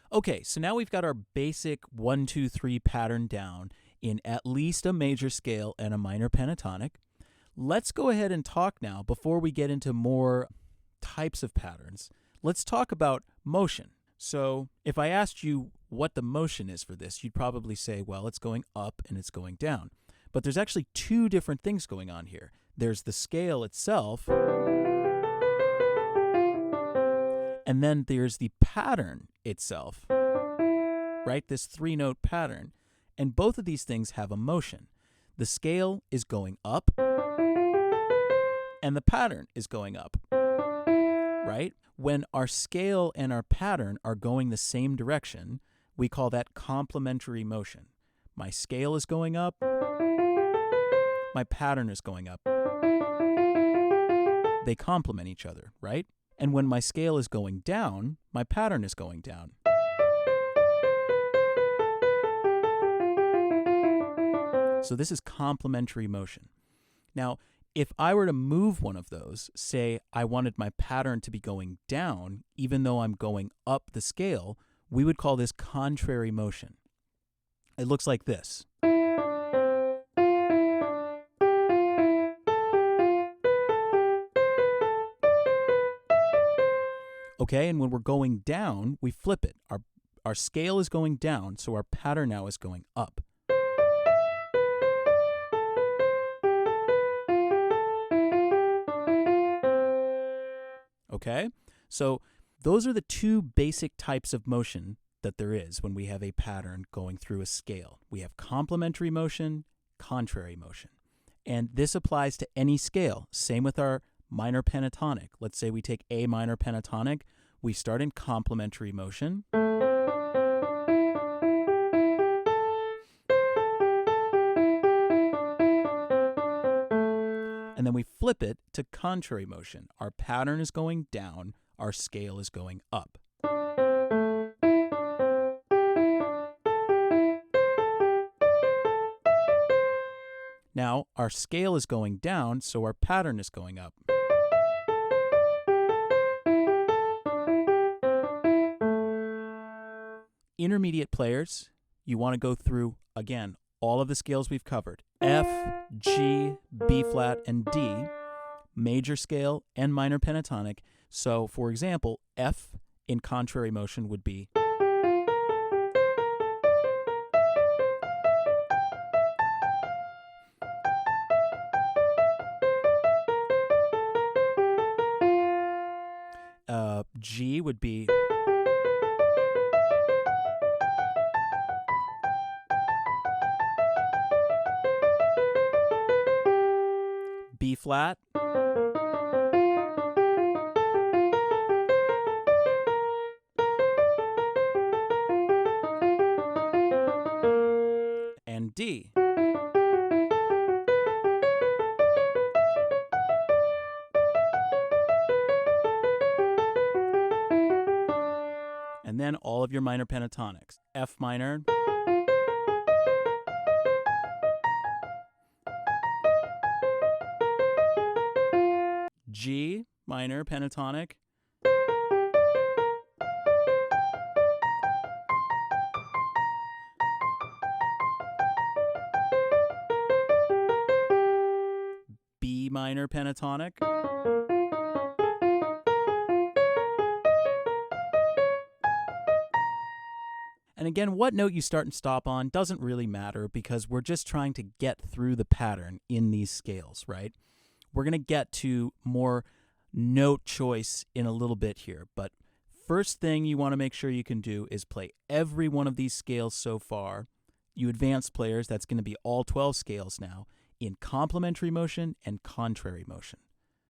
Okay, so now we've got our basic 1, 2, 3 pattern down in at least a major scale and a minor pentatonic. Let's go ahead and talk now, before we get into more types of patterns, let's talk about motion. So if I asked you what the motion is for this, you'd probably say, well, it's going up and it's going down. But there's actually two different things going on here. There's the scale itself, and then there's the pattern itself, right? This 3-note pattern. And both of these things have a motion. The scale is going up, and the pattern is going up, right? When our scale and our pattern are going the same direction, we call that complementary motion. My scale is going up, my pattern is going up. They complement each other, right? And when my scale is going down, my pattern is going down. So this is complementary motion. Now, if I were to move one of those, say I wanted my pattern to be going down, even though I'm going up the scale, we would call this contrary motion. It looks like this. Okay, and when we're going down, we flip it. Our scale is going down, so our pattern now is going up. Okay, so those are the two basic types of motion that there is when we have a pattern going through a scale. We have complementary motion, contrary motion. And this applies to any scale. Same with our minor pentatonic. Let's say we take A minor pentatonic. We start in complementary motion. And then we flip it to contrary motion. Our pattern is going down, our scale is going up. Now, our scale is going down, so our pattern is going up. Intermediate players, you want to go through, again, all of the scales we've covered. F, G, B flat, and D, major scale and minor pentatonic. So, for example, F in contrary motion would be G would be B flat, and D. And then all of your minor pentatonics. F minor, G minor pentatonic, B minor pentatonic, and again, what note you start and stop on doesn't really matter because we're just trying to get through the pattern in these scales, right? We're going to get to more note choice in a little bit here, but first thing you want to make sure you can do is play every one of these scales so far. You advanced players, that's going to be all 12 scales now, in complementary motion and contrary motion.